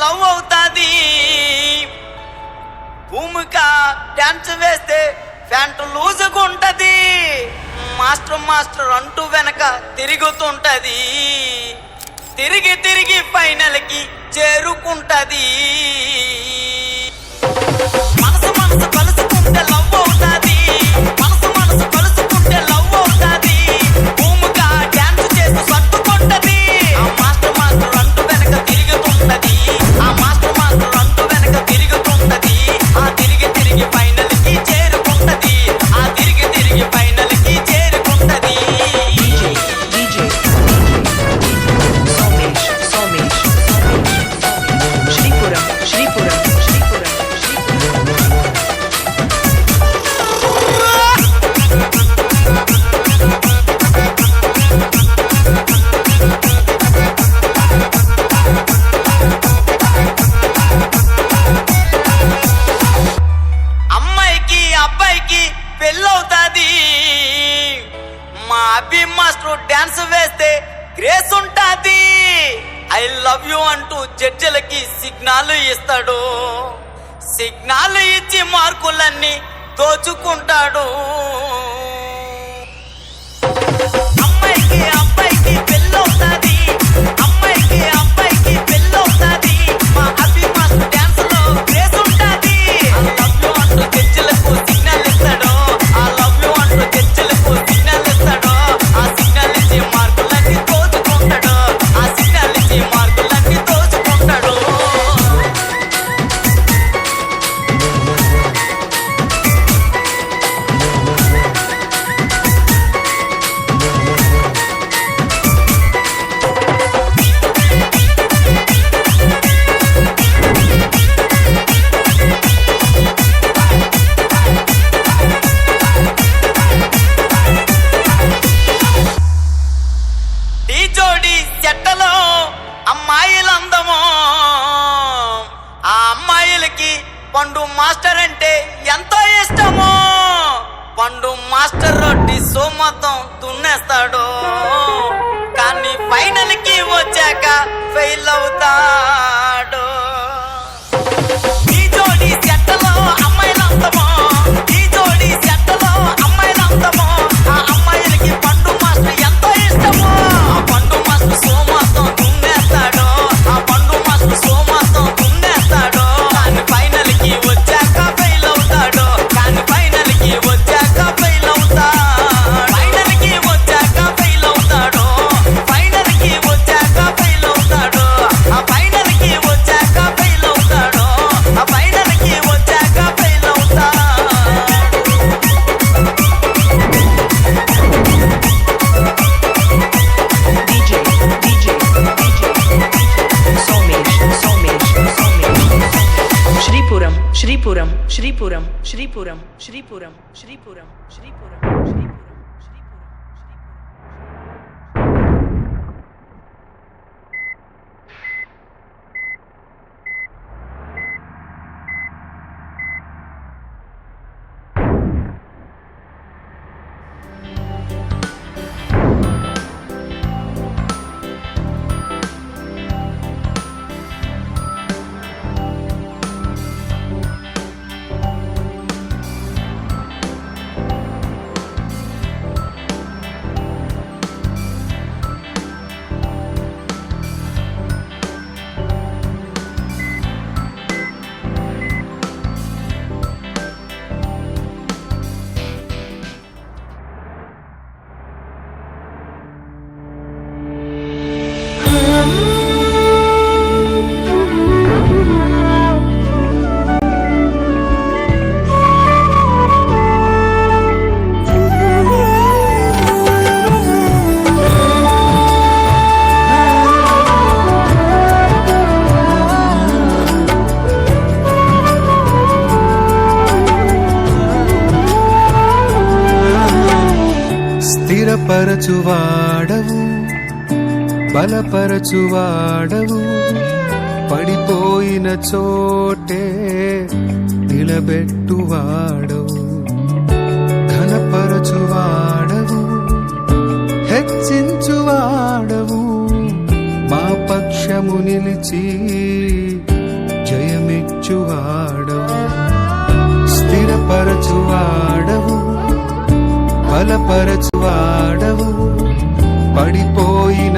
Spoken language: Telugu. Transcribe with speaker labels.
Speaker 1: లవ్ అవుతాది. భూమిక డాన్స్ వేస్తే ప్యాంటు లూజుకుంటది. మాస్టర్ మాస్టర్ అంటూ వెనక తిరుగుతుంటది. తిరిగి తిరిగి ఫైనల్ కి చేరుకుంటది. మనసు మనసు కలుసుకుంటే లవ్ అవుతాది. మనసు మనసు కలుసుకుంటే లవ్ అవుతాది. భూమిక డాన్స్ చేస్తూ సర్దుకుంటది. ఆ మాస్టర్ మాస్టర్ అంటూ వెనక తిరుగుతుంటది. ఆ మాస్టర్ మాస్టర్ అంటూ వెనక తిరుగుతుంటది. ఆ తిరిగి తిరిగి ఫైనల్ కి చేరుకుంటది. ఆ తిరిగి తిరిగి ఫైనల్ కి చేరుకుంటది. అమ్మాయికి అబ్బాయికి పెళ్ళవుతాది. మా అభి మాస్టర్ డాన్స్ వేస్తే గ్రేస్ ఉంటాది. ఐ లవ్ యూ అంటూ జడ్జిలకి సిగ్నల్ ఇస్తాడు. సిగ్నల్ ఇచ్చి మార్కులన్నీ దోచుకుంటాడు. అమ్మాయికి అబ్బాయికి పెళ్ళవుతాది. అమ్మాయికి అబ్బాయికి పెళ్ళవుతాది. మా అభి మాస్టర్ డాన్స్ లో గ్రేస్ ఉంటాది. ఐ లవ్ యూ అంటూ జడ్జిలకు సిగ్నల్ ఇస్తాడు. ఐ లవ్ యూ అంటూ జడ్జిలకు సిగ్నల్ ఇస్తాడు. ఆ సిగ్నల్ ఇచ్చి మార్కులన్నీ దోచుకుంటాడు. ఆ సిగ్నల్ ఇచ్చి మార్కులన్నీ దోచుకుంటాడు. ఈ జోడి చెట్టలో అమ్మాయిలందమో. ఆ అమ్మాయిలకి పండు మాస్టర్ అంటే ఎంతో ఇష్టమో. పండు మాస్టర్ రొట్టి సో మొత్తం దున్నేస్తాడు. కానీ ఫైనల్ కి వచ్చాక ఫెయిల్ అవుతాడు. ఈ జోడి చెట్టలో అమ్మాయిలందమో. ఈ జోడి చెట్టలో అమ్మాయిలందమో. ఆ అమ్మాయిలకి పండు మాస్టర్ ఎంతో ఇష్టమో. ఆ పండు మాస్టర్ సో మొత్తం దున్నేస్తాడు. ఆ పండు మాస్టర్ సో మొత్తం దున్నేస్తాడు. కానీ ఫైనల్ కి వచ్చాక ఫెయిల్ అవుతాడు. కానీ ఫైనల్ కి వచ్చాక ఫెయిల్ అవుతాడు. ఫైనల్ కి వచ్చాక ఫెయిల్ అవుతాడు. ఫైనల్ కి వచ్చాక ఫెయిల్ అవుతాడు. ఆ ఫైనల్ కి వచ్చాక ఫెయిల్ అవుతాడు. ఆ ఫైనల్ కి వచ్చాక ఫెయిల్ అవుతాడు.
Speaker 2: శ్రీపురం శ్రీపురం శ్రీపురం శ్రీపురం శ్రీపురం శ్రీపురం శ్రీపురం శ్రీపురం
Speaker 3: స్థిరపరచువాడవు బలపరచువాడవు పడిపోయిన చోటే నిలబెట్టువాడవు ఘనపరచువాడవు హెచ్చించువాడవు మా పక్షము నిలిచి జయమిచ్చువాడవు స్థిరపరచువాడవు బలపరచువాడవు పడిపోయిన